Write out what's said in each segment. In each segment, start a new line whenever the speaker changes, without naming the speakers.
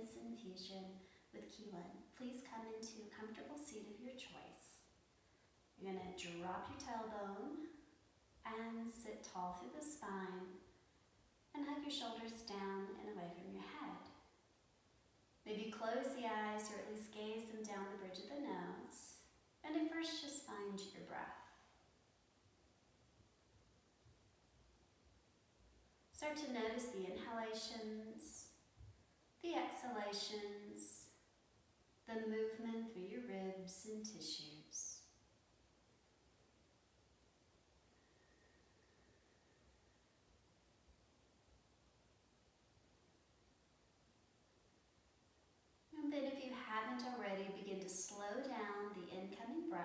this infusion with Keelan. Please come into a comfortable seat of your choice. You're going to drop your tailbone and sit tall through the spine and hug your shoulders down and away from your head. Maybe close the eyes or at least gaze them down the bridge of the nose. And at first, just find your breath. Start to notice the inhalations, the exhalations, the movement through your ribs and tissues. And then if you haven't already, begin to slow down the incoming breath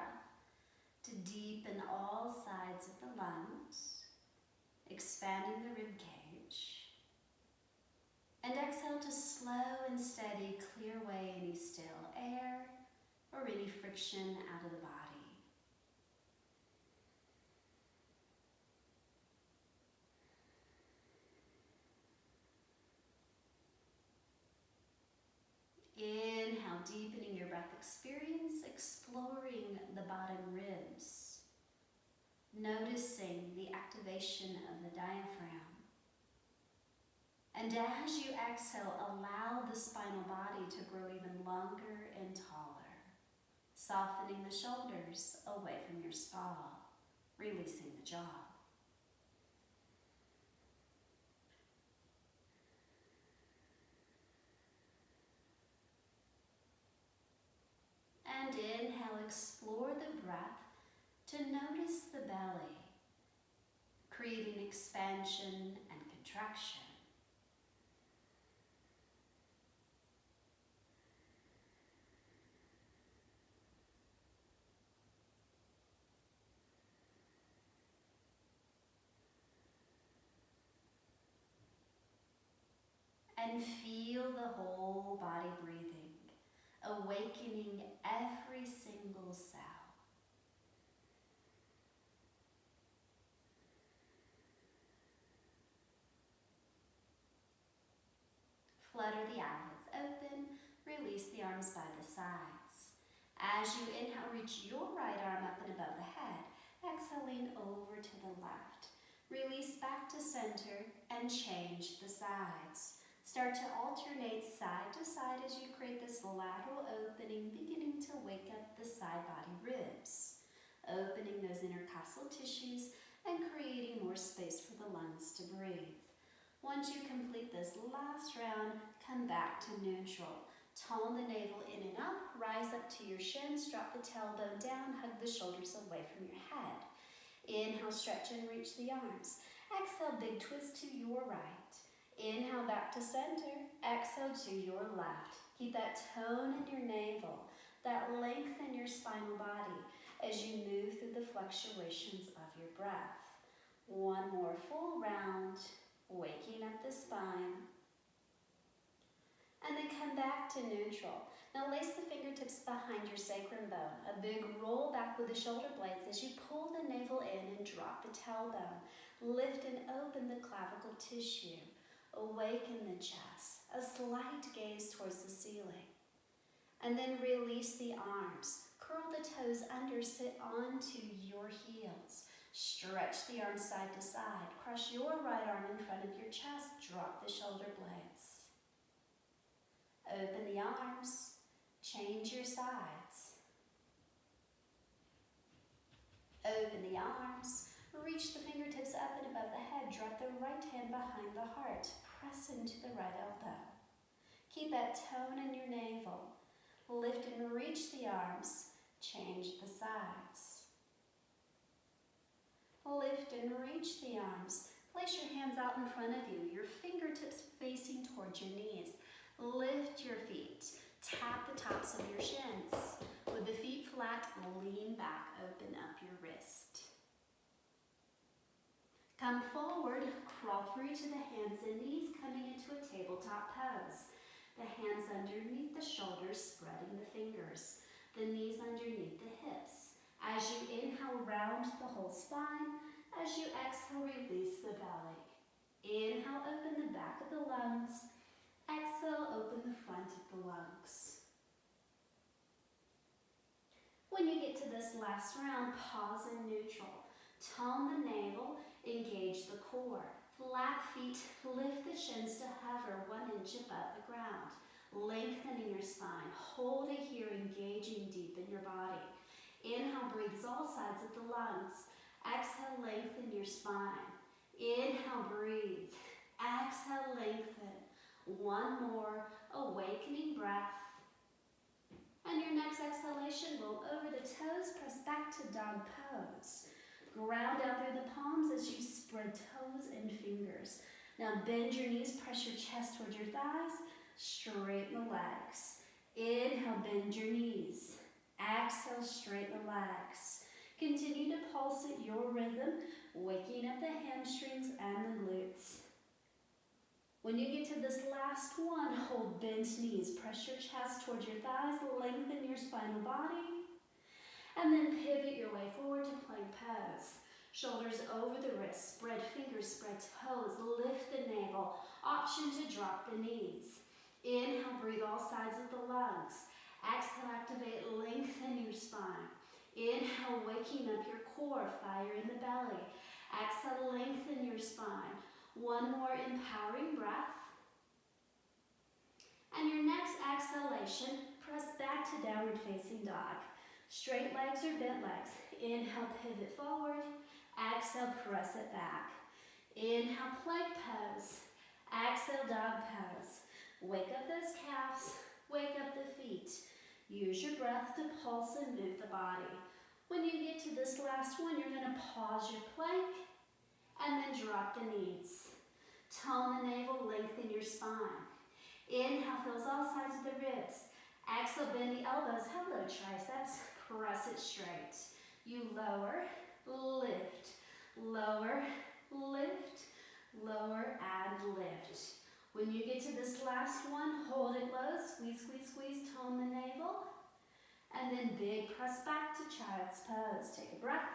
to deepen all sides of the lungs, expanding the rib cage. And exhale to slow and steady clear away any stale air or any friction out of the body. Inhale, deepening your breath experience, exploring the bottom ribs, noticing the activation of the diaphragm. And as you exhale, allow the spinal body to grow even longer and taller, softening the shoulders away from your skull, releasing the jaw. And inhale, explore the breath to notice the belly, creating expansion and contraction. And feel the whole body breathing, awakening every single cell. Flutter the eyelids open, release the arms by the sides. As you inhale, reach your right arm up and above the head, exhaling over to the left. Release back to center and change the sides. Start to alternate side to side as you create this lateral opening, beginning to wake up the side body ribs, opening those intercostal tissues and creating more space for the lungs to breathe. Once you complete this last round, come back to neutral. Tone the navel in and up, rise up to your shins, drop the tailbone down, hug the shoulders away from your head. Inhale, stretch and reach the arms. Exhale, big twist to your right. Inhale back to center, exhale to your left. Keep that tone in your navel, that length in your spinal body as you move through the fluctuations of your breath. One more full round, waking up the spine. And then come back to neutral. Now lace the fingertips behind your sacrum bone. A big roll back with the shoulder blades as you pull the navel in and drop the tailbone. Lift and open the clavicle tissue. Awaken the chest, a slight gaze towards the ceiling. And then release the arms. Curl the toes under, sit onto your heels. Stretch the arms side to side. Cross your right arm in front of your chest. Drop the shoulder blades. Open the arms. Change your sides. Open the arms. Reach the fingertips up and above the head. Drop the right hand behind the heart. Press into the right elbow. Keep that tone in your navel. Lift and reach the arms. Change the sides. Lift and reach the arms. Place your hands out in front of you. Your fingertips facing towards your knees. Lift your feet. Tap the tops of your shins. With the feet flat, lean back. Open up your wrist. Come forward, crawl through to the hands and knees, coming into a tabletop pose. The hands underneath the shoulders, spreading the fingers. The knees underneath the hips. As you inhale, round the whole spine. As you exhale, release the belly. Inhale, open the back of the lungs. Exhale, open the front of the lungs. When you get to this last round, pause in neutral. Tone the navel, engage the core. Flat feet, lift the shins to hover 1 inch above the ground. Lengthening your spine, hold it here, engaging deep in your body. Inhale, breathe all sides of the lungs. Exhale, lengthen your spine. Inhale, breathe. Exhale, lengthen. One more awakening breath. And your next exhalation, roll over the toes, press back to dog pose. Ground out through the palms as you spread toes and fingers. Now bend your knees, press your chest towards your thighs, straighten the legs. Inhale, bend your knees. Exhale, straighten the legs. Continue to pulse at your rhythm, waking up the hamstrings and the glutes. When you get to this last one, hold bent knees. Press your chest towards your thighs, lengthen your spinal body, and then pivot your way forward to plank pose. Shoulders over the wrists, spread fingers, spread toes, lift the navel. Option to drop the knees. Inhale, breathe all sides of the lungs. Exhale, activate, lengthen your spine. Inhale, waking up your core, fire in the belly. Exhale, lengthen your spine. One more empowering breath. And your next exhalation, press back to downward facing dog. Straight legs or bent legs. Inhale, pivot forward. Exhale, press it back. Inhale, plank pose. Exhale, dog pose. Wake up those calves. Wake up the feet. Use your breath to pulse and move the body. When you get to this last one, you're going to pause your plank and then drop the knees. Tone the navel, lengthen your spine. Inhale, fills all sides of the ribs. Exhale, bend the elbows. Hello, triceps. Press it straight. You lower, lift, lower, lift, lower, and lift. When you get to this last one, hold it low, squeeze, squeeze, squeeze, tone the navel, and then big press back to child's pose. Take a breath.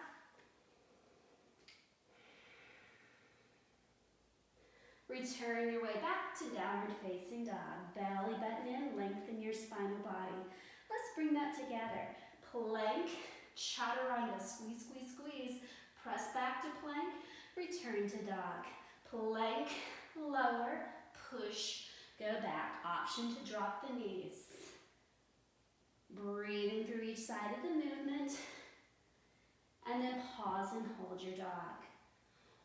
Return your way back to downward facing dog. Belly button in, lengthen your spinal body. Let's bring that together. Plank, chaturanga, squeeze, squeeze, squeeze. Press back to plank, return to dog. Plank, lower, push, go back. Option to drop the knees. Breathing through each side of the movement. And then pause and hold your dog.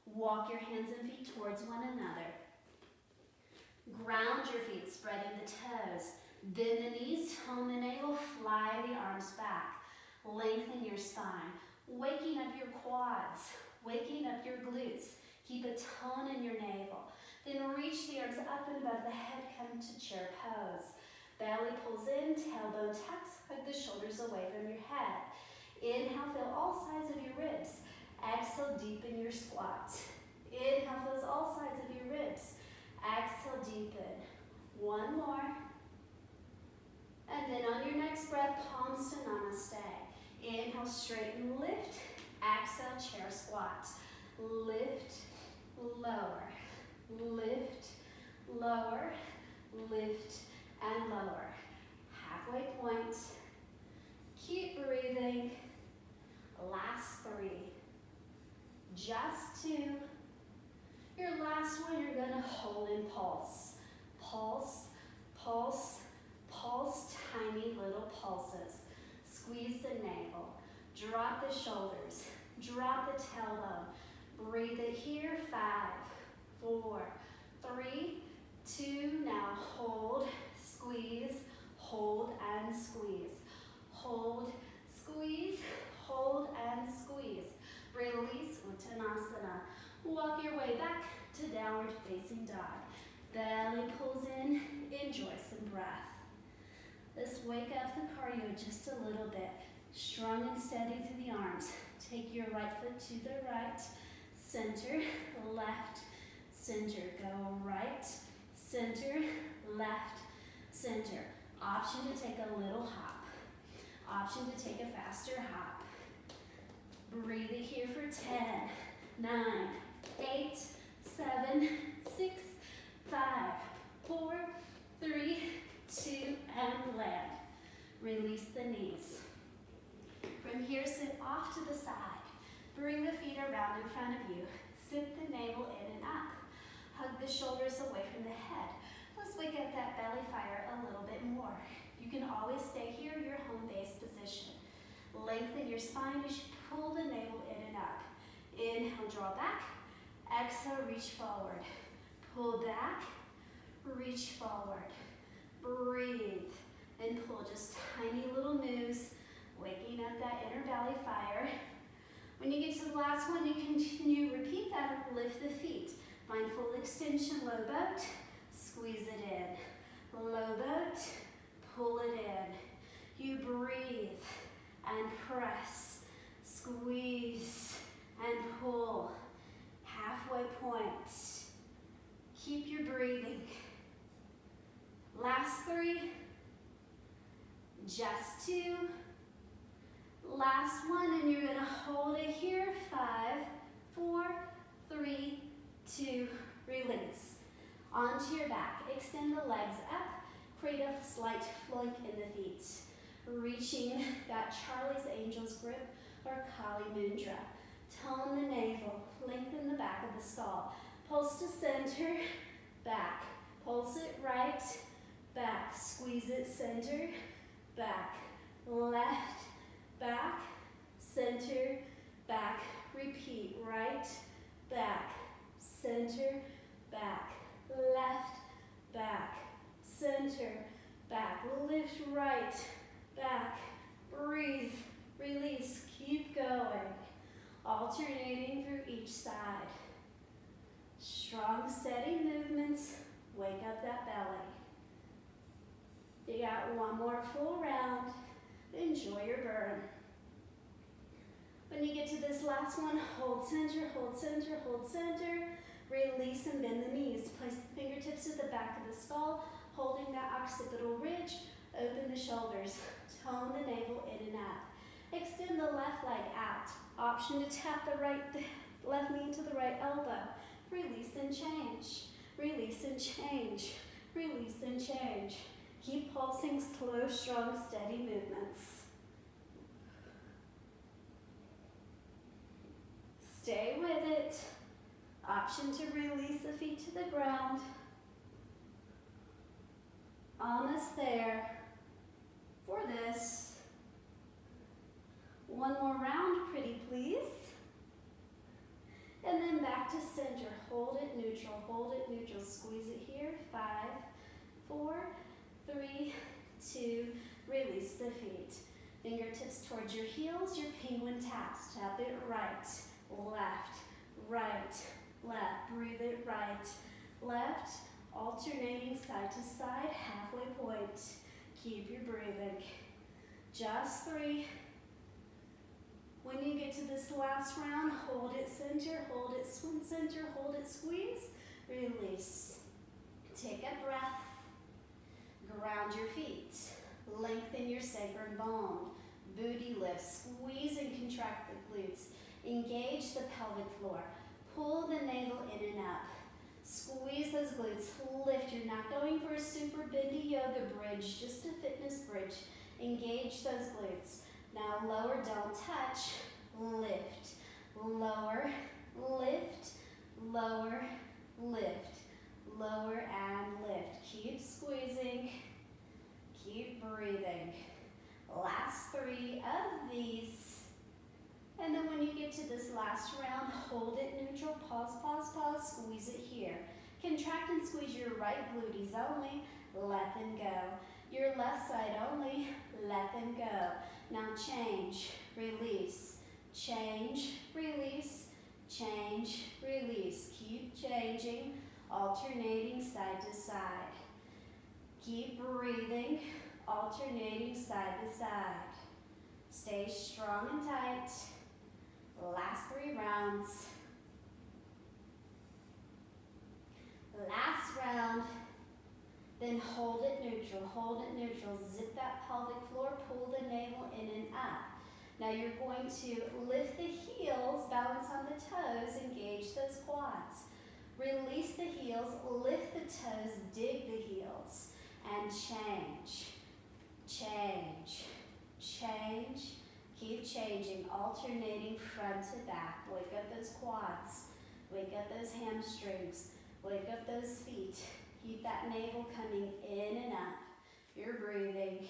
Walk your hands and feet towards one another. Ground your feet, spreading the toes. Bend the knees, tone the navel, fly the arms back. Lengthen your spine. Waking up your quads, waking up your glutes. Keep a tone in your navel. Then reach the arms up and above the head, come to chair pose. Belly pulls in, tailbone tucks, hug the shoulders away from your head. Inhale, fill all sides of your ribs. Exhale, deepen your squat. Inhale, fills all sides of your ribs. Exhale, deepen. One more. And then on your next breath, palms to namaste. Inhale, straighten, lift. Exhale, chair squat. Lift, lower. Lift, lower. Lift, and lower. Halfway point. Keep breathing. Last 3. Just 2. Your last one, you're going to hold in pulse. Pulse, pulse, pulse, tiny little pulses. Squeeze the navel. Drop the shoulders. Drop the tailbone. Breathe it here. 5, 4, 3, 2. Now hold, squeeze, hold, and squeeze. Hold, squeeze, hold, and squeeze. Release, Uttanasana. Walk your way back to downward facing dog. Belly pulls in, enjoy some breath. Let's wake up the cardio just a little bit. Strong and steady through the arms. Take your right foot to the right, center, left, center. Go right, center, left, center. Option to take a little hop. Option to take a faster hop. Breathe it here for 10, 9, 8, 7, 6, 5, 4, 3, and land. Release the knees. From here, sit off to the side. Bring the feet around in front of you. Sit the navel in and up. Hug the shoulders away from the head. Let's wake up that belly fire a little bit more. You can always stay here, your home base position. Lengthen your spine as you pull the navel in and up. Inhale, draw back. Exhale, reach forward. Pull back, reach forward. Breathe and pull, just tiny little moves, waking up that inner belly fire. When you get to the last one, you continue, repeat that, lift the feet. Find full extension, low boat, squeeze it in. Low boat, pull it in. You breathe and press, squeeze and pull. Halfway point. Keep your breathing. Last 3. Just 2. Last one, and you're gonna hold it here. 5, 4, 3, 2, release. Onto your back, extend the legs up, create a slight flank in the feet. Reaching that Charlie's Angels grip or Kali Mudra. Tone the navel, lengthen the back of the skull. Pulse to center, back. Pulse it right, back. Squeeze it, center, back. Left, back, center, back. Repeat, right, back, center, back. Left, back, center, back. Lift right, back. Breathe, release, keep going. Alternating through each side. Strong, steady movements. Wake up that belly. You got one more full round. Enjoy your burn. When you get to this last one, hold center, hold center, hold center. Release and bend the knees. Place the fingertips at the back of the skull, holding that occipital ridge. Open the shoulders. Tone the navel in and up. Extend the left leg out. Option to tap the left knee to the right elbow. Release and change. Release and change. Release and change. Keep pulsing slow, strong, steady movements. Stay with it. Option to release the feet to the ground. Almost there. For this. One more round, pretty please. And then back to center. Hold it neutral, hold it neutral. Squeeze it here. 5, 4, 3, 2, release the feet. Fingertips towards your heels, your penguin taps. Tap it right, left, right, left. Breathe it right, left. Alternating side to side, halfway point. Keep your breathing. Just 3. When you get to this last round, hold it center, hold it swing center, hold it squeeze, release. Take a breath. Ground your feet. Lengthen your sacrum bone. Booty lift. Squeeze and contract the glutes. Engage the pelvic floor. Pull the navel in and up. Squeeze those glutes. Lift. You're not going for a super bendy yoga bridge, just a fitness bridge. Engage those glutes. Now lower, don't touch. Lift. Lower, lift, lower, lift. Lower and lift. Keep squeezing. Keep breathing. Last 3 of these. And then when you get to this last round, hold it neutral. Pause, pause, pause. Squeeze it here. Contract and squeeze your right glutes only. Let them go. Your left side only. Let them go. Now change, release, change, release, change, release. Keep changing. Alternating side to side. Keep breathing, alternating side to side. Stay strong and tight. Last 3 rounds. Last round. Then hold it neutral, hold it neutral. Zip that pelvic floor, pull the navel in and up. Now you're going to lift the heels, balance on the toes, engage those quads. Release the heels, lift the toes, dig the heels, and change. change, change, keep changing, alternating front to back. Wake up those quads, wake up those hamstrings, wake up those feet. Keep that navel coming in and up. You're breathing.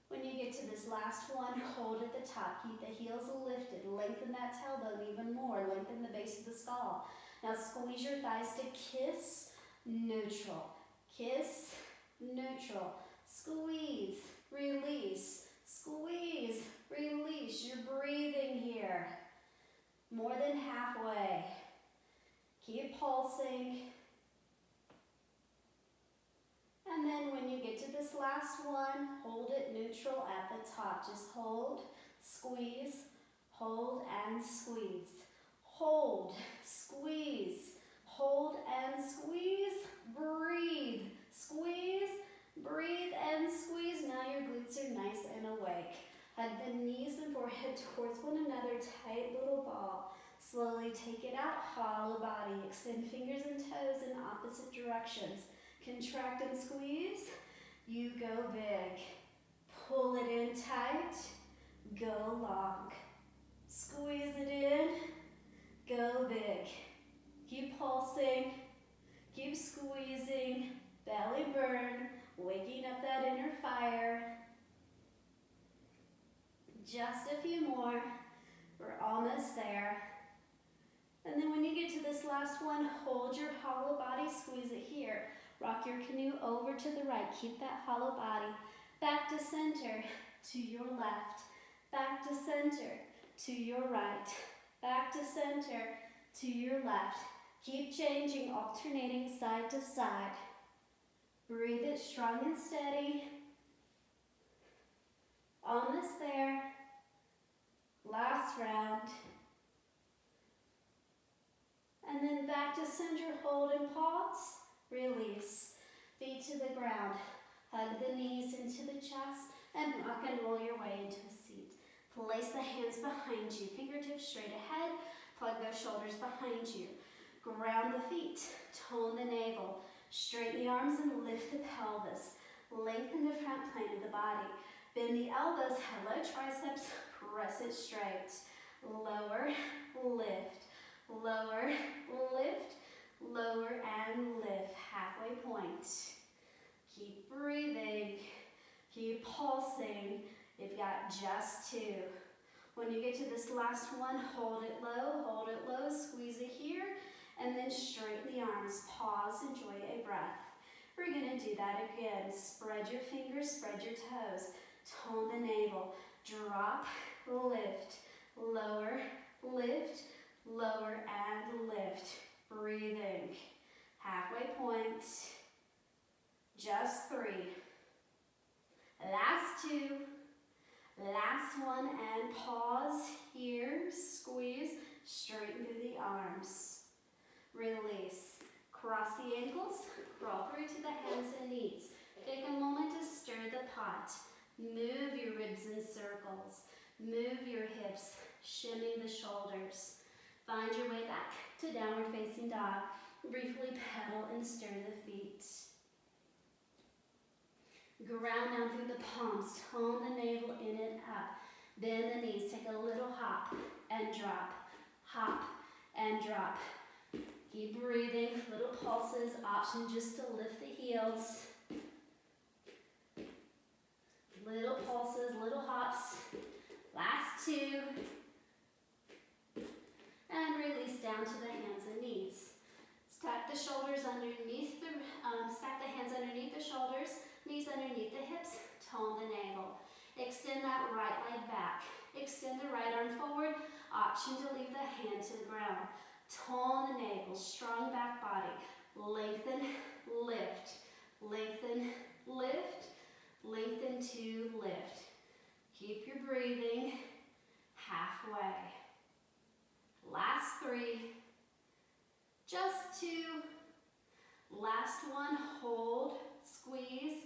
When you get to this last one, hold at the top. Keep the heels lifted. Lengthen that tailbone even more. Lengthen the base of the skull. Now squeeze your thighs to kiss, neutral. Kiss, neutral. Squeeze, release. Squeeze, release. You're breathing here. More than halfway. Keep pulsing. And then when you get to this last one, hold it neutral at the top. Just hold, squeeze, hold and squeeze. Hold, squeeze, hold and squeeze. Breathe, squeeze, breathe and squeeze. Now your glutes are nice and awake. Hug the knees and forehead towards one another, tight little ball. Slowly take it out, hollow body. Extend fingers and toes in opposite directions. Contract and squeeze, you go big. Pull it in tight, go long. Squeeze it in, go big. Keep pulsing, keep squeezing, belly burn, waking up that inner fire. Just a few more, we're almost there. And then when you get to this last one, hold your hollow body, squeeze it here. Rock your canoe over to the right. Keep that hollow body. Back to center, to your left. Back to center, to your right. Back to center, to your left. Keep changing, alternating side to side. Breathe it strong and steady. Almost there. Last round. And then back to center, hold and pause. Release. Feet to the ground. Hug the knees into the chest and rock and roll your way into a seat. Place the hands behind you. Fingertips straight ahead. Plug those shoulders behind you. Ground the feet. Tone the navel. Straighten the arms and lift the pelvis. Lengthen the front plane of the body. Bend the elbows. Hello triceps. Press it straight. Lower, lift. Lower, lift. Lower and lift, halfway point. Keep breathing, keep pulsing. You've got just two. When you get to this last one, hold it low, squeeze it here, and then straighten the arms. Pause, enjoy a breath. We're gonna do that again. Spread your fingers, spread your toes. Tone the navel, drop, lift, lower, lift, lower and lift. Breathing. Halfway point. Just three. Last two. Last one and pause here. Squeeze. Straighten through the arms. Release. Cross the ankles. Crawl through to the hands and knees. Take a moment to stir the pot. Move your ribs in circles. Move your hips. Shimmy the shoulders. Find your way back to downward facing dog. Briefly pedal and stir the feet. Ground down through the palms. Tone the navel in and up. Bend the knees. Take a little hop and drop. Hop and drop. Keep breathing. Little pulses. Option just to lift the heels. Little pulses, little hops. Last two. And release down to the hands and knees. Stack the shoulders underneath the, stack the hands underneath the shoulders, knees underneath the hips, tone the navel. Extend that right leg back. Extend the right arm forward. Option to leave the hand to the ground. Tone the navel, strong back body. Lengthen, lift. Lengthen, lift. Lengthen to lift. Keep your breathing. Halfway. Last three, just two. Last one, hold, squeeze,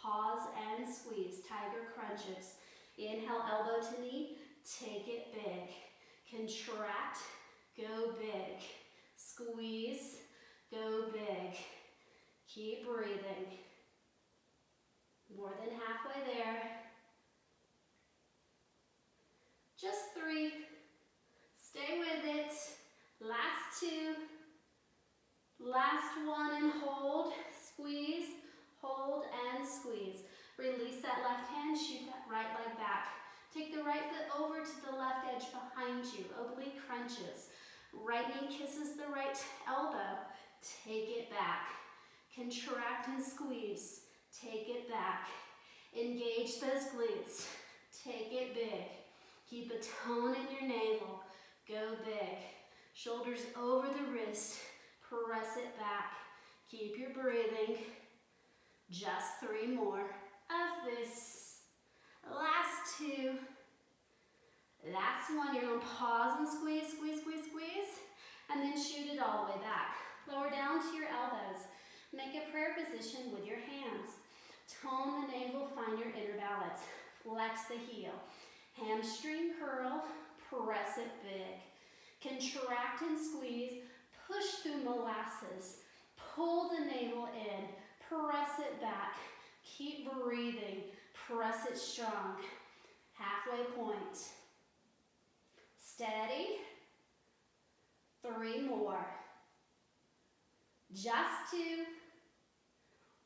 pause and squeeze. Tiger crunches. Inhale, elbow to knee, take it big. Contract, go big. Squeeze, go big. Keep breathing. More than half. halfway there. Just 3. Stay with it. Last 2. Last 1 and hold. Squeeze, hold, and squeeze. Release that left hand, shoot that right leg back. Take the right foot over to the left edge behind you. Oblique crunches. Right knee kisses the right elbow. Take it back. Contract and squeeze. Take it back. Engage those glutes. Take it big. Keep a tone in your navel. Go big. Shoulders over the wrist. Press it back. Keep your breathing. Just 3 more of this. Last 2. Last 1. You're going to pause and squeeze, squeeze, squeeze, squeeze. And then shoot it all the way back. Lower down to your elbows. Make a prayer position with your hands. Tone the navel, find your inner balance. Flex the heel. Hamstring curl, press it big. Contract and squeeze, push through molasses. Pull the navel in, press it back. Keep breathing, press it strong. Halfway point. Steady. 3 more. Just 2.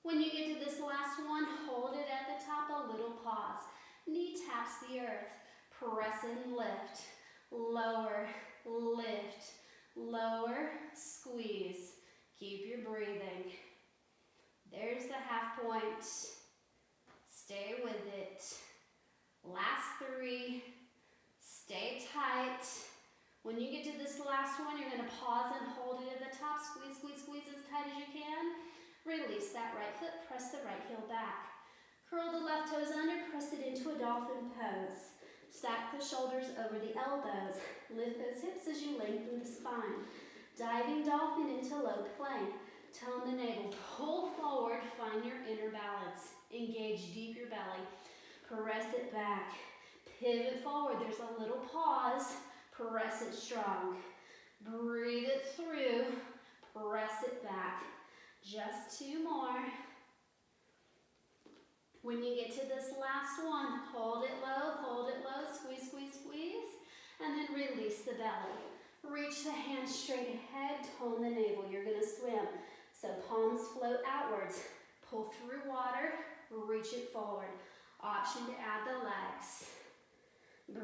When you get to this last one, hold it at the top, a little pause. Knee taps the earth. Press and lift. Lower, lift, lower, squeeze. Keep your breathing. There's the half point. Stay with it. Last 3. Stay tight. When you get to this last one, you're going to pause and hold it at the top. Squeeze, squeeze, squeeze as tight as you can. Release that right foot. Press the right heel back. Curl the left toes under. Press it into a dolphin pose. Stack the shoulders over the elbows. Lift those hips as you lengthen the spine. Diving dolphin into low plank. Tone the navel. Pull forward. Find your inner balance. Engage deep your belly. Press it back. Pivot forward. There's a little pause. Press it strong. Breathe it through. Press it back. Just 2 more. When you get to this last one, hold it low, squeeze, squeeze, squeeze, and then release the belly. Reach the hands straight ahead, tone the navel. You're going to swim. So palms float outwards. Pull through water, reach it forward. Option to add the legs.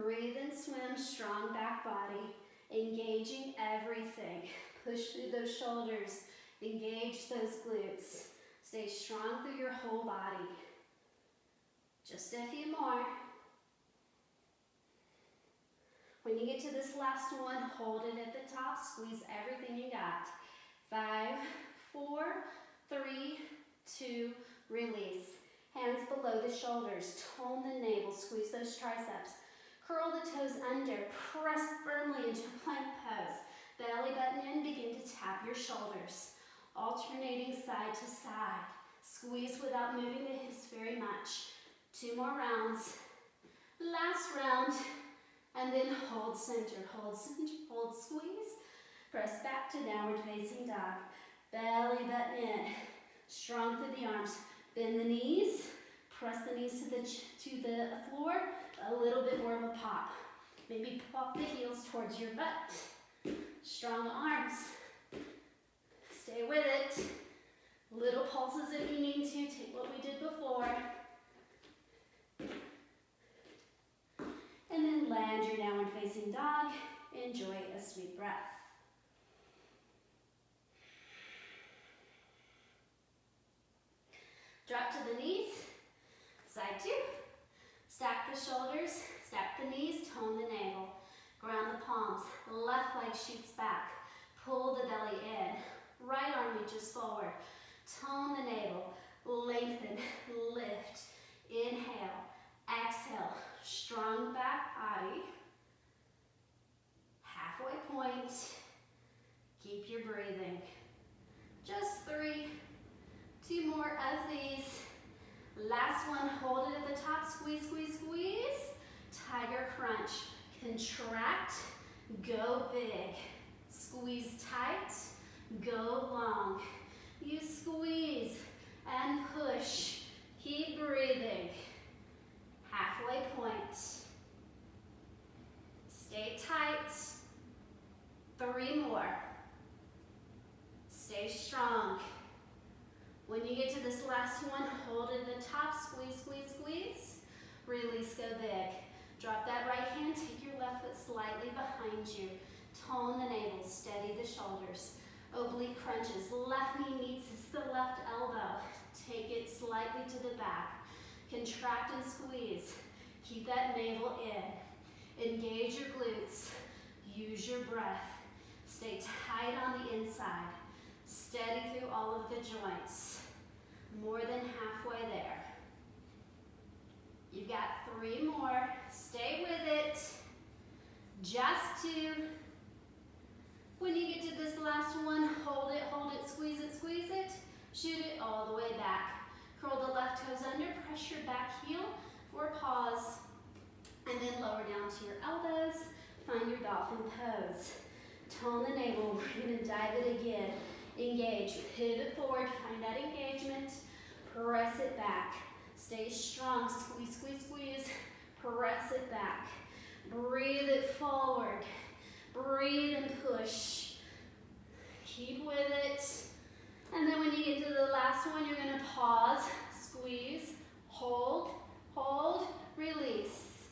Breathe and swim, strong back body. Engaging everything. Push through those shoulders. Engage those glutes. Stay strong through your whole body. Just a few more. When you get to this last one, hold it at the top. Squeeze everything you got. 5, 4, 3, 2, release. Hands below the shoulders. Tone the navel. Squeeze those triceps. Curl the toes under. Press firmly into plank pose. Belly button in. Begin to tap your shoulders. Alternating side to side. Squeeze without moving the hips very much. 2 more rounds. Last round. And then hold center, hold squeeze. Press back to downward facing dog. Belly button in. Strong through the arms. Bend the knees. Press the knees to the floor. A little bit more of a pop. Maybe pop the heels towards your butt. Strong arms. Stay with it. Little pulses if you need to. Take what we did before. And then land your downward facing dog. Enjoy a sweet breath. Drop to the knees. Side 2. Stack the shoulders. Stack the knees. Tone the navel. Ground the palms. Left leg shoots back. Pull the belly in. Right arm reaches forward. Tone the navel. Lengthen. Lift. Inhale. Exhale. Strong back body. Halfway point. Keep your breathing. Just 3. 2 more of these. Last one, hold it at the top. Squeeze, squeeze, squeeze. Tiger crunch. Contract. Go big. Squeeze tight. Go long. You squeeze and push. Keep breathing. When you get to this last one, hold at the top, squeeze, squeeze, squeeze. Release, go big. Drop that right hand, take your left foot slightly behind you. Tone the navel, steady the shoulders. Oblique crunches, left knee meets the left elbow. Take it slightly to the back. Contract and squeeze. Keep that navel in. Engage your glutes. Use your breath. Stay tight on the inside. Steady through all of the joints. More than halfway there. You've got 3 more. Stay with it. Just 2. When you get to this last one, hold it, squeeze it, squeeze it. Shoot it all the way back. Curl the left toes under, press your back heel for a pause. And then lower down to your elbows. Find your Dolphin Pose. Tone the navel, we're gonna dive it again. Engage, pivot forward, find that engagement. Press it back. Stay strong, squeeze, squeeze, squeeze. Press it back. Breathe it forward. Breathe and push. Keep with it. And then when you get to the last one, you're gonna pause, squeeze, hold, hold, release.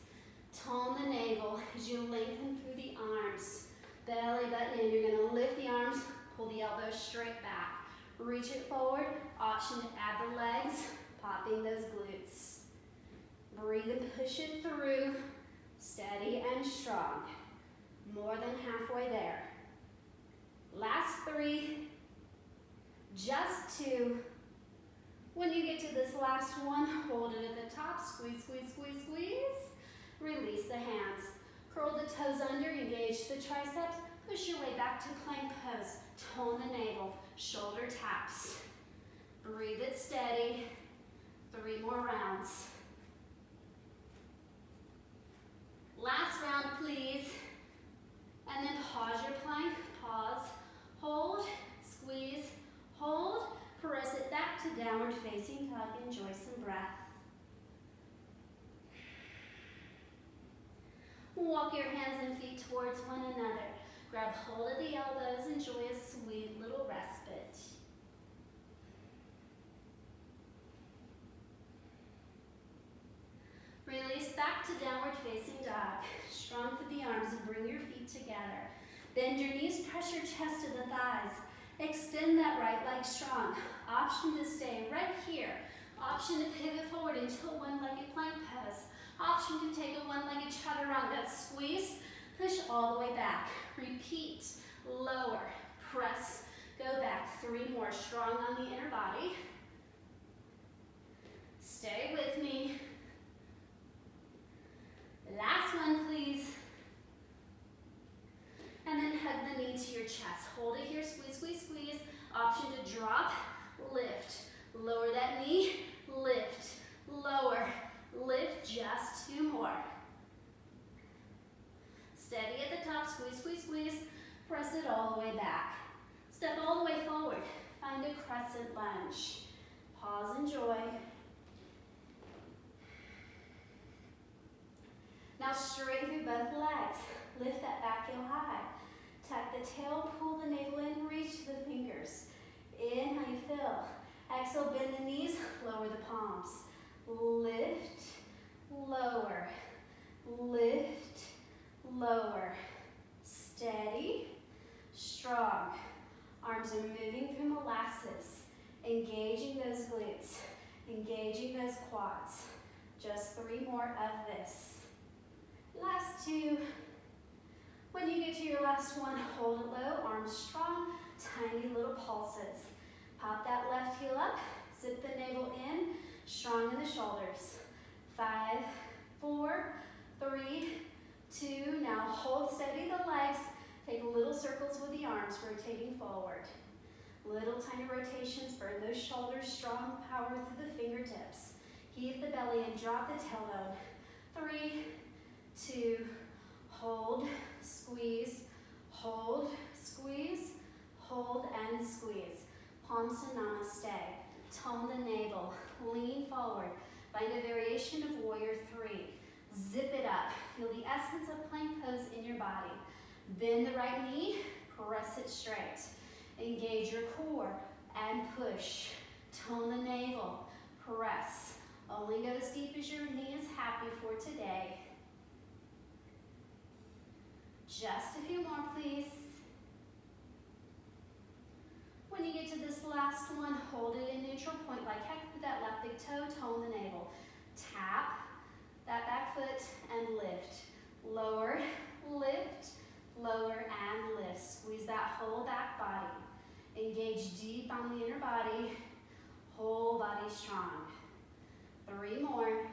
Tone the navel as you lengthen through the arms. Belly button in, you're gonna lift the arms, pull the elbows straight back. Reach it forward, option to add the legs, popping those glutes. Breathe and push it through, steady and strong. More than halfway there. Last 3, just 2. When you get to this last one, hold it at the top, squeeze, squeeze, squeeze, squeeze. Release the hands. Curl the toes under, engage the triceps, push your way back to plank pose. Tone the navel, shoulder taps. Breathe it steady. 3 more rounds. Last round, please. And then pause your plank, pause, hold, squeeze, hold, press it back to downward facing dog. Enjoy some breath. Walk your hands and feet towards one another. Grab hold of the elbows, enjoy a sweet little respite. Release back to downward facing dog. Strong through the arms and bring your feet together. Bend your knees, press your chest to the thighs. Extend that right leg strong. Option to stay right here. Option to pivot forward into a one-legged plank pose. Option to take a one-legged chaturanga. Squeeze, push all the way back. Repeat, lower, press, go back. 3 more, strong on the inner body. Stay with me. Last one, please. And then hug the knee to your chest. Hold it here, squeeze, squeeze, squeeze. Option to drop, lift. Lower that knee, lift, lower, lift, just 2 more. Steady at the top, squeeze, squeeze, squeeze. Press it all the way back. Step all the way forward. Find a crescent lunge. Pause, enjoy. Now straighten through both legs. Lift that back heel high. Tuck the tail, pull the navel in, reach the fingers. Inhale, you fill. Exhale, bend the knees, lower the palms. Lift, lower, lift, lower. Steady, strong. Arms are moving through molasses. Engaging those glutes, engaging those quads. Just 3 more of this. Last 2. When you get to your last one, hold it low, arms strong, tiny little pulses. Pop that left heel up, zip the navel in, strong in the shoulders. 5, 4, 3, 2. Now hold steady the legs. Take little circles with the arms, rotating forward. Little tiny rotations, burn those shoulders, strong power through the fingertips. Heave the belly and drop the tailbone. 3, 2, hold, squeeze, hold, squeeze, hold, and squeeze. Palms to namaste. Tone the navel, lean forward. Find a variation of warrior 3. Zip it up. Feel the essence of plank pose in your body. Bend the right knee, press it straight. Engage your core and push. Tone the navel. Press. Only go as deep as your knee is happy for today. Just a few more, please. When you get to this last one, hold it in neutral point like heck with that left big toe, tone the navel. Tap that back foot and lift. Lower, lift, lower, and lift. Squeeze that whole back body. Engage deep on the inner body. Whole body strong. 3 more.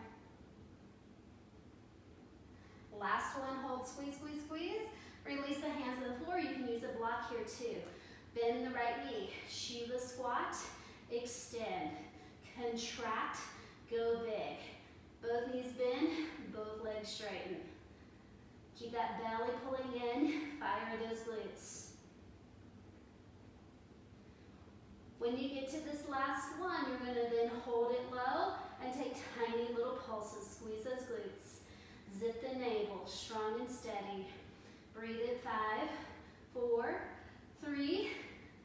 Last one, hold, squeeze, squeeze, squeeze. Release the hands to the floor. You can use a block here too. Bend the right knee. Shiva squat. Extend. Contract. Go big. Both knees bend. Both legs straighten. Keep that belly pulling in. Fire those glutes. When you get to this last one, you're going to then hold it low and take tiny little pulses. Squeeze those glutes. Zip the navel, strong and steady. Breathe it. 5, 4, 3,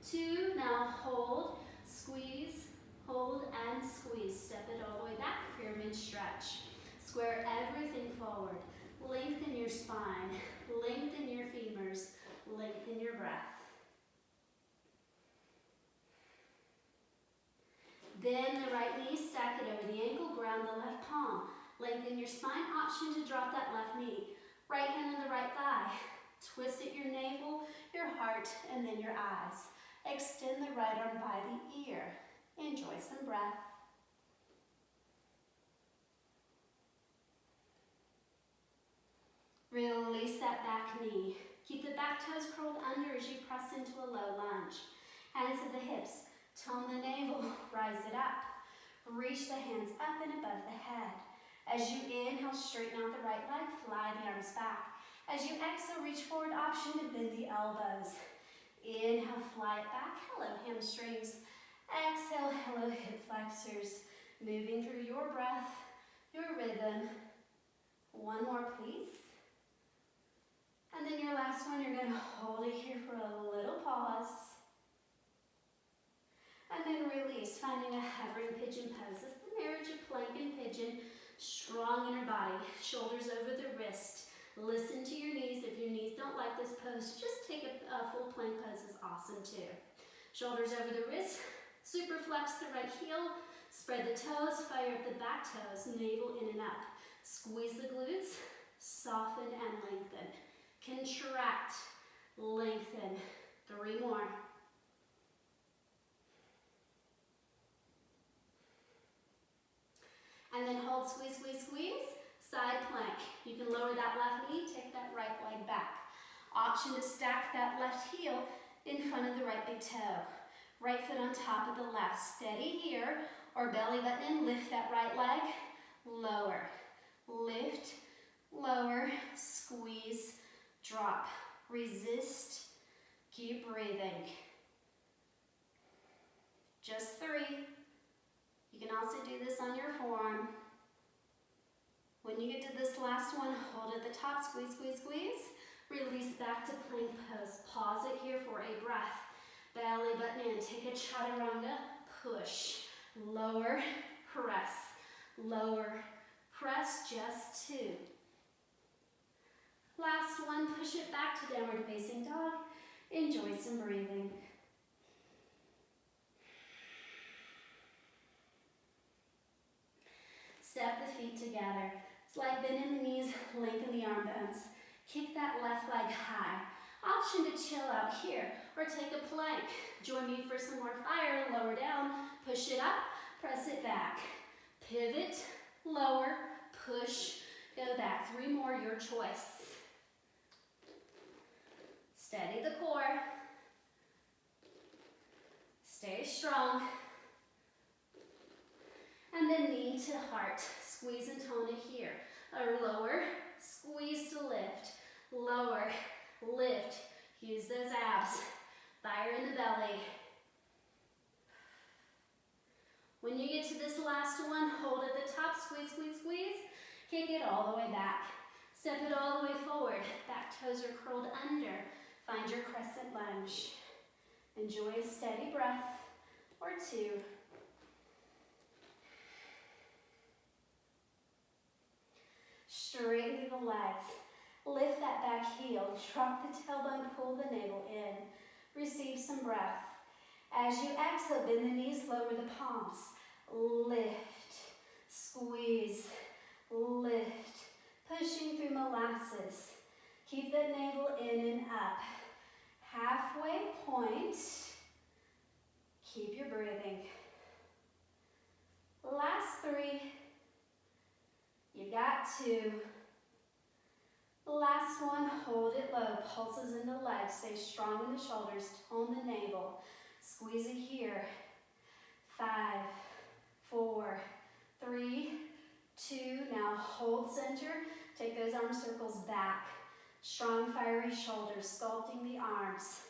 2. Now hold, squeeze, hold, and squeeze. Step it all the way back. Pyramid stretch. Square everything forward. Lengthen your spine. Lengthen your femurs. Lengthen your breath. Bend the right knee, stack it over the ankle, ground the left palm. Lengthen your spine, option to drop that left knee. Right hand on the right thigh. Twist at your navel, your heart, and then your eyes. Extend the right arm by the ear. Enjoy some breath. Release that back knee. Keep the back toes curled under as you press into a low lunge. Hands to the hips. Tone the navel, rise it up. Reach the hands up and above the head. As you inhale, straighten out the right leg, fly the arms back. As you exhale, reach forward, option to bend the elbows. Inhale, fly it back. Hello, hamstrings. Exhale, hello, hip flexors. Moving through your breath, your rhythm. 1 more, please. And then your last one, you're going to hold it here for a little pause. And then release, finding a hovering pigeon pose. It's the marriage of plank and pigeon. Strong inner body, shoulders over the wrist. Listen to your knees. If your knees don't like this pose, just take a full plank pose is awesome too. Shoulders over the wrist, super flex the right heel, spread the toes, fire up the back toes, navel in and up. Squeeze the glutes, soften and lengthen. Contract, lengthen. 3 more. And then hold, squeeze, squeeze, squeeze. Side plank. You can lower that left knee, take that right leg back. Option to stack that left heel in front of the right big toe. Right foot on top of the left. Steady here, or belly button in. Lift that right leg. Lower. Lift, lower, squeeze, drop. Resist. Keep breathing. Just 3. You can also do this on your forearm. When you get to this last one, hold at the top, squeeze, squeeze, squeeze. Release back to plank pose. Pause it here for a breath. Belly button in, take a chaturanga, push. Lower, press. Lower, press, just 2. Last one, push it back to downward facing dog. Enjoy some breathing. Step the feet together. Slight bend in the knees, lengthen the arm bones. Kick that left leg high. Option to chill out here or take a plank. Join me for some more fire. Lower down, push it up, press it back. Pivot, lower, push, go back. 3 more, your choice. Steady the core. Stay strong. And then knee to heart. Squeeze and tone it here. Or lower, squeeze to lift. Lower, lift. Use those abs. Fire in the belly. When you get to this last one, hold at the top, squeeze, squeeze, squeeze. Kick it all the way back. Step it all the way forward. Back toes are curled under. Find your crescent lunge. Enjoy a steady breath or 2. your legs. Lift that back heel, drop the tailbone, pull the navel in. Receive some breath. As you exhale, bend the knees, lower the palms. Lift, squeeze, lift. Pushing through molasses. Keep that navel in and up. Halfway point. Keep your breathing. Last 3. You got 2. Last one, hold it low. Pulses in the legs. Stay strong in the shoulders. Tone the navel. Squeeze it here. 5, 4, 3, 2. Now hold center. Take those arm circles back. Strong, fiery shoulders. Sculpting the arms.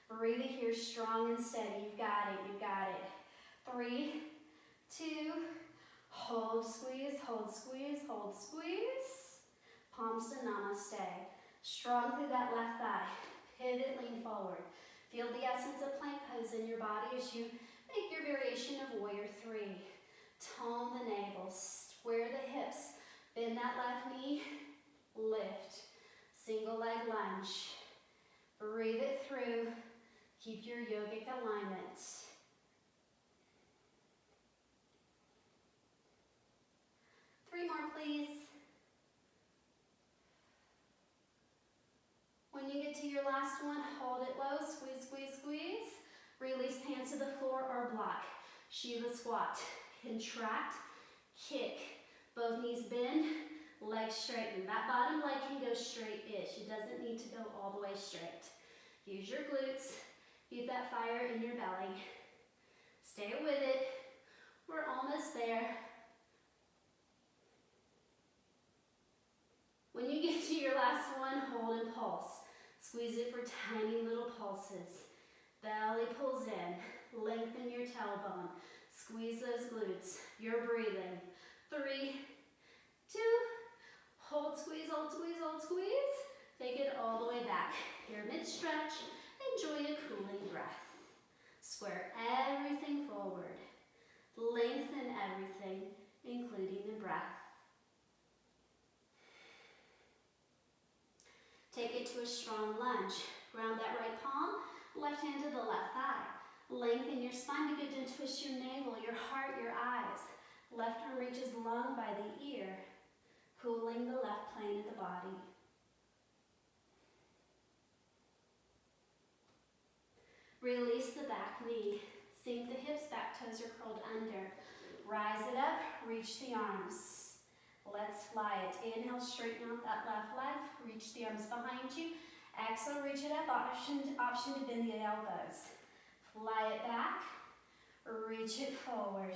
Breathe it here, strong and steady. You've got it. You got it. 3, 2. Hold, squeeze, hold, squeeze, hold, squeeze. Palms to namaste. Strong through that left thigh. Pivot, lean forward. Feel the essence of plank pose in your body as you make your variation of warrior 3. Tone the navel, square the hips. Bend that left knee, lift. Single leg lunge. Breathe it through. Keep your yogic alignment. Three more, please. When you get to your last one, hold it low, squeeze, squeeze, squeeze. Release hands to the floor or block. Shiva squat. Contract, kick. Both knees bend, legs straighten. That bottom leg can go straight-ish. It doesn't need to go all the way straight. Use your glutes. Keep that fire in your belly. Stay with it. We're almost there. When you get to your last one, hold and pulse. Squeeze it for tiny little pulses. Belly pulls in. Lengthen your tailbone. Squeeze those glutes. You're breathing. 3, 2. Hold, squeeze, hold, squeeze, hold, squeeze. Take it all the way back. Pyramid stretch. Enjoy a cooling breath. Square everything forward. Lengthen everything, including the breath. Take it to a strong lunge. Ground that right palm, left hand to the left thigh. Lengthen your spine. Begin to twist your navel, your heart, your eyes. Left arm reaches long by the ear, cooling the left plane of the body. Release the back knee. Sink the hips, back toes are curled under. Rise it up, reach the arms. Let's fly it. Inhale, straighten out that left leg. Reach the arms behind you. Exhale, reach it up. Option to bend the elbows. Fly it back. Reach it forward.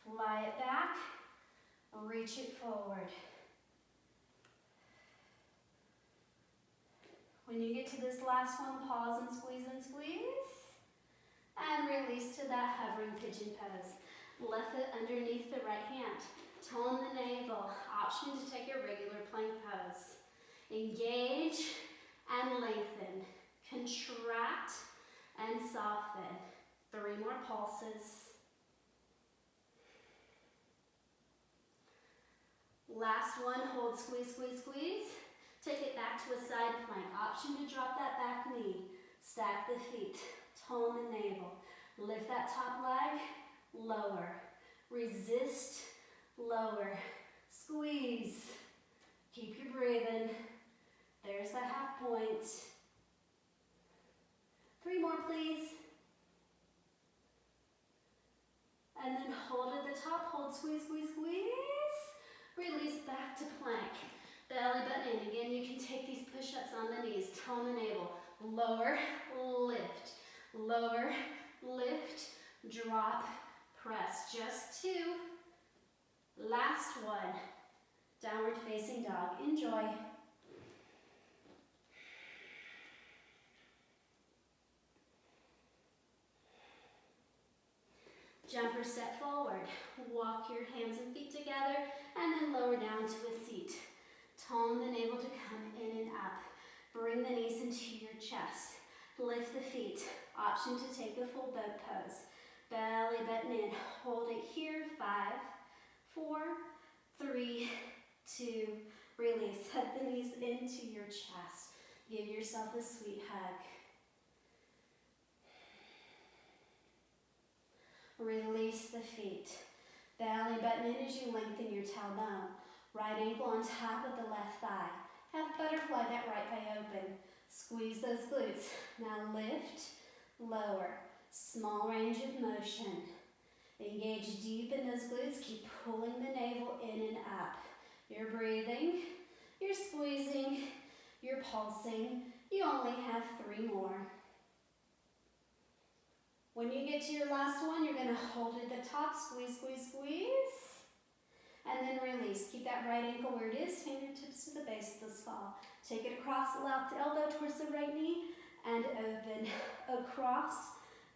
Fly it back. Reach it forward. When you get to this last one, pause and squeeze and squeeze. And release to that hovering pigeon pose. Left foot underneath the right hand. Tone the navel. Option to take your regular plank pose. Engage and lengthen. Contract and soften. 3 more pulses. Last one, hold, squeeze, squeeze, squeeze. Take it back to a side plank. Option to drop that back knee. Stack the feet. Tone the navel. Lift that top leg. Lower. Resist. Lower. Squeeze. Keep your breathing. There's the half point. 3 more, please. And then hold at the top. Hold, squeeze, squeeze, squeeze. Release back to plank. Belly button in. Again, you can take these push-ups on the knees. Tone the navel. Lower, lift. Lower, lift, drop, press. Just 2. Last one. Downward facing dog. Enjoy. Jumper set forward. Walk your hands and feet together and then lower down to a seat. Tone the navel to come in and up. Bring the knees into your chest. Lift the feet. Option to take a full boat pose. Belly button in. Hold it here. 5, 4, 3, 2, Release. Hug the knees into your chest. Give yourself a sweet hug. Release the feet. Belly button in as you lengthen your tailbone. Right ankle on top of the left thigh. Have butterfly that right thigh open. Squeeze those glutes. Now lift, lower. Small range of motion. Engage deep in those glutes. Keep pulling the navel in and up. You're breathing, you're squeezing, you're pulsing. You only have 3 more. When you get to your last one, you're going to hold at the top, squeeze, squeeze, squeeze, and then release. Keep that right ankle where it is, fingertips to the base of the skull. Take it across the left elbow towards the right knee, and open, across,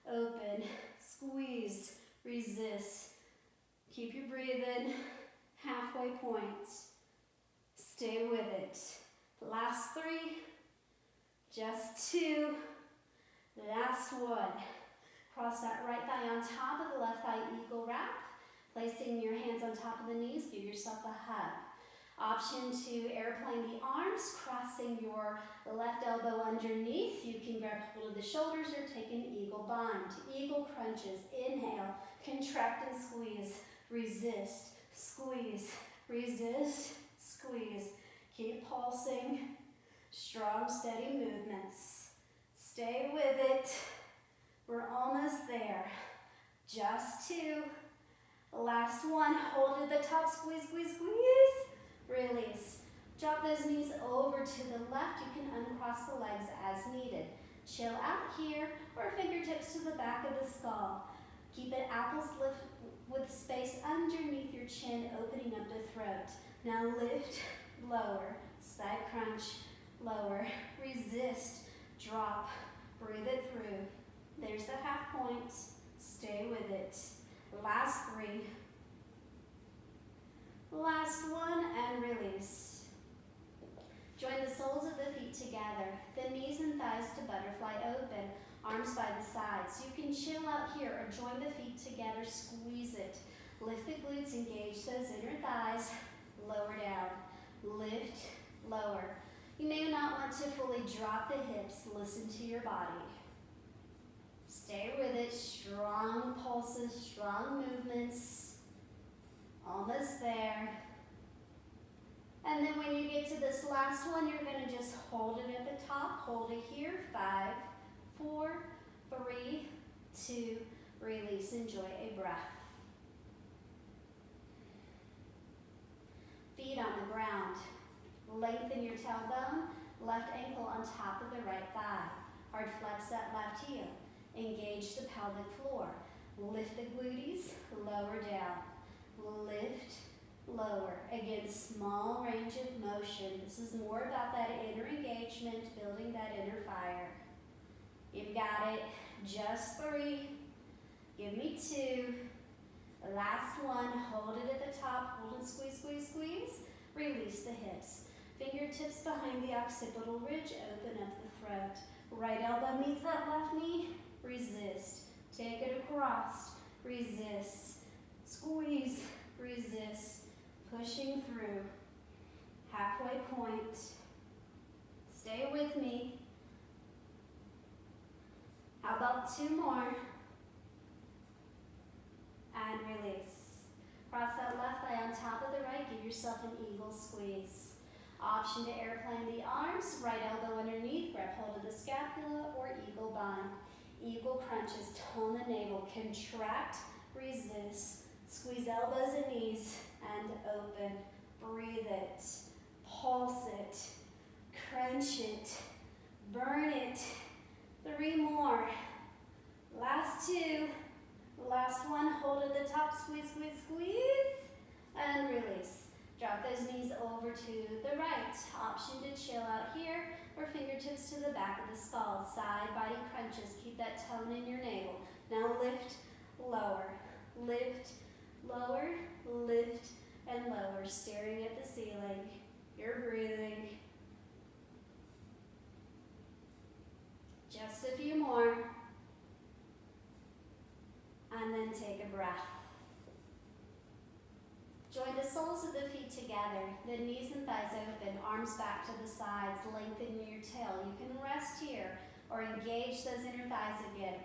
open, squeeze, resist. Keep your breathing, halfway point. Stay with it. Last 3, just 2, last 1. Cross that right thigh on top of the left thigh, eagle wrap. Placing your hands on top of the knees, give yourself a hug. Option to airplane the arms, crossing your left elbow underneath. You can grab hold of the shoulders or take an eagle bind. Eagle crunches. Inhale, contract and squeeze. Resist, squeeze, resist, squeeze. Keep pulsing. Strong, steady movements. Stay with it. We're almost there. Just 2. Last 1. Hold at the top. Squeeze, squeeze, squeeze. Release. Drop those knees over to the left. You can uncross the legs as needed. Chill out here or fingertips to the back of the skull. Keep it apples lift with space underneath your chin, opening up the throat. Now lift, lower, side crunch, lower, resist, drop, breathe it through. There's the half point. Stay with it. Last 3. Last 1 and release. Join the soles of the feet together. The knees and thighs to butterfly open. Arms by the sides. You can chill out here or join the feet together. Squeeze it. Lift the glutes. Engage those inner thighs. Lower down. Lift. Lower. You may not want to fully drop the hips. Listen to your body. Stay with it. Strong pulses, strong movements. Almost there. And then when you get to this last one, you're going to just hold it at the top. Hold it here. 5, 4, 3, 2, release. Enjoy a breath. Feet on the ground. Lengthen your tailbone. Left ankle on top of the right thigh. Hard flex that left heel. Engage the pelvic floor. Lift the gluteus, lower down. Lift, lower. Again, small range of motion. This is more about that inner engagement, building that inner fire. You've got it. Just 3. Give me 2. Last 1. Hold it at the top. Hold and squeeze, squeeze, squeeze. Release the hips. Fingertips behind the occipital ridge. Open up the throat. Right elbow meets that left knee. Resist. Take it across. Resist. Squeeze. Resist. Pushing through. Halfway point. Stay with me. How about 2 more? And release. Cross that left thigh on top of the right. Give yourself an eagle squeeze. Option to airplane the arms. Right elbow underneath. Grab hold of the scapula or eagle bind. Eagle crunches. Tone the navel. Contract. Resist. Squeeze elbows and knees. And open. Breathe it. Pulse it. Crunch it. Burn it. 3 more. Last 2. Last 1. Hold at the top. Squeeze, squeeze, squeeze. And release. Drop those knees over to the right. Option to chill out here or fingertips to the back of the skull. Side body crunches. Keep that tone in your navel. Now lift, lower. Lift, lower, lift, and lower. Staring at the ceiling. You're breathing. Just a few more. And then take a breath. Join the soles soles of the feet together, the knees and thighs open, arms back to the sides, lengthen your tail. You can rest here or engage those inner thighs again.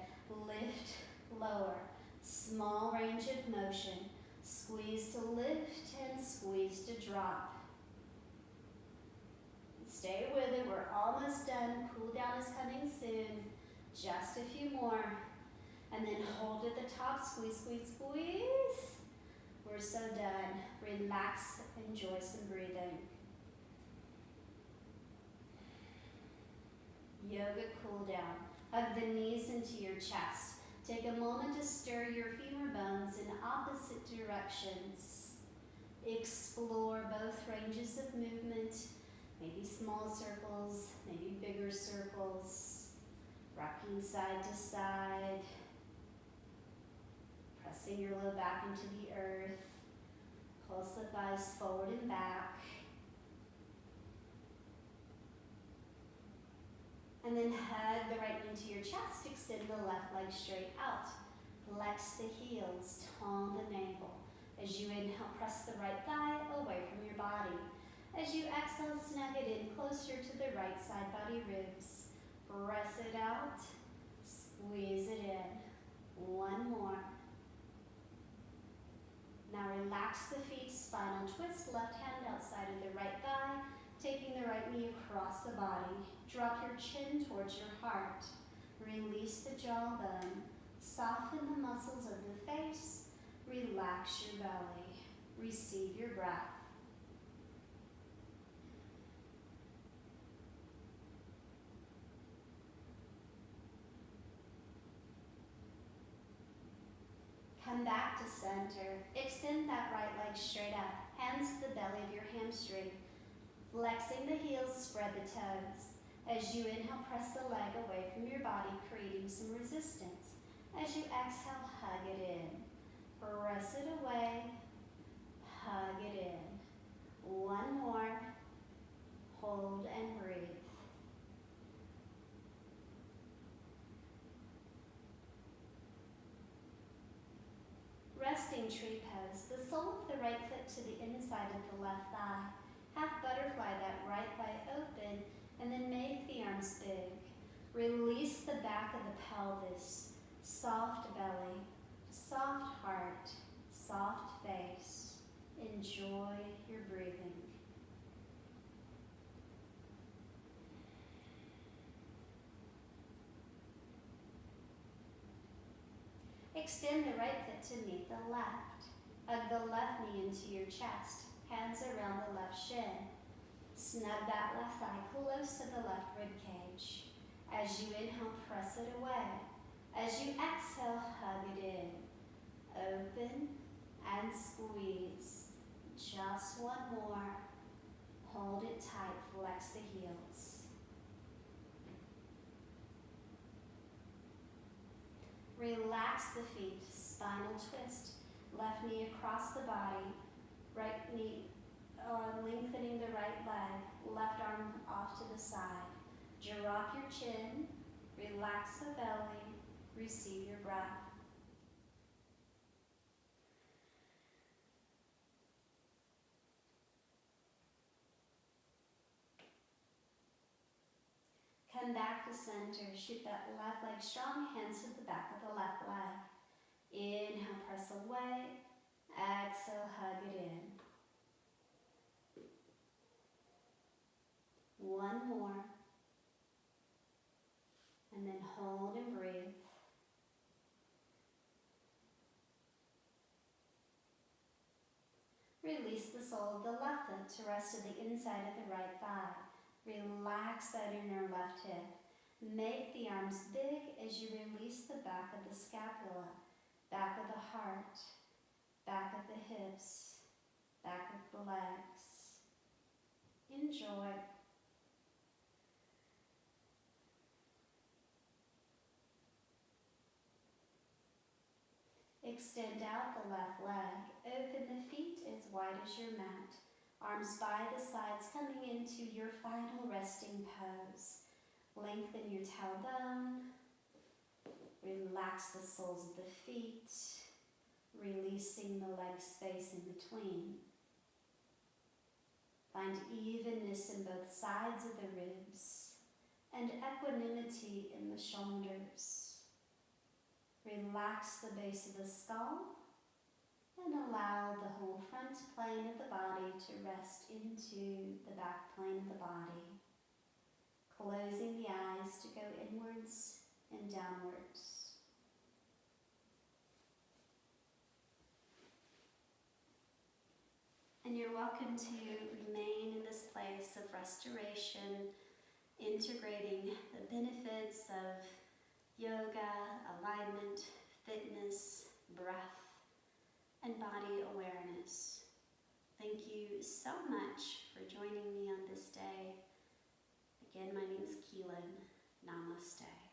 Lift, lower, small range of motion. Squeeze to lift and squeeze to drop. Stay with it, we're almost done. Cool down is coming soon. Just a few more. And then hold at the top, squeeze, squeeze, squeeze. We're so done. Relax, enjoy some breathing. Yoga cool down. Hug the knees into your chest. Take a moment to stir your femur bones in opposite directions. Explore both ranges of movement. Maybe small circles, maybe bigger circles. Rocking side to side. Pressing your low back into the earth. Pulse the thighs forward and back. And then hug the right knee to your chest. Extend the left leg straight out. Flex the heels, tone the navel. As you inhale, press the right thigh away from your body. As you exhale, snug it in closer to the right side body ribs. Press it out, squeeze it in. One more. Now relax the feet, spinal twist, left hand outside of the right thigh, taking the right knee across the body. Drop your chin towards your heart. Release the jawbone. Soften the muscles of the face. Relax your belly. Receive your breath. Come back to center. Extend that right leg straight up. Hands to the belly of your hamstring. Flexing the heels, spread the toes. As you inhale, press the leg away from your body, creating some resistance. As you exhale, hug it in. Press it away. Hug it in. One more. Hold and breathe. Resting tree pose. The sole of the right foot to the inside of the left thigh. Half butterfly that right thigh open, and then make the arms big. Release the back of the pelvis. Soft belly, soft heart, soft face. Enjoy your breathing. Extend the right foot to meet the left. Hug the left knee into your chest. Hands around the left shin. Snug that left thigh close to the left rib cage. As you inhale, press it away. As you exhale, hug it in. Open and squeeze. Just one more. Hold it tight, flex the heels. Relax the feet, spinal twist. Left knee across the body. Right knee lengthening the right leg. Left arm off to the side. Drop your chin. Relax the belly. Receive your breath. Come back to center. Shoot that left leg strong. Hands to the back of the left leg. Inhale, press away. Exhale, hug it in. One more. And then hold and breathe. Release the sole of the left foot to rest to the inside of the right thigh. Relax that inner left hip. Make the arms big as you release the back of the scapula, back of the heart, back of the hips, back of the legs. Enjoy. Extend out the left leg. Open the feet as wide as your mat. Arms by the sides coming into your final resting pose. Lengthen your tailbone. Relax the soles of the feet. Releasing the leg space in between. Find evenness in both sides of the ribs and equanimity in the shoulders. Relax the base of the skull and allow the whole front plane of the body to rest into the back plane of the body. Closing the eyes to go inwards and downwards. And you're welcome to remain in this place of restoration, integrating the benefits of yoga, alignment, fitness, breath, and body awareness. Thank you so much for joining me on this day. Again, my name is Keelan. Namaste.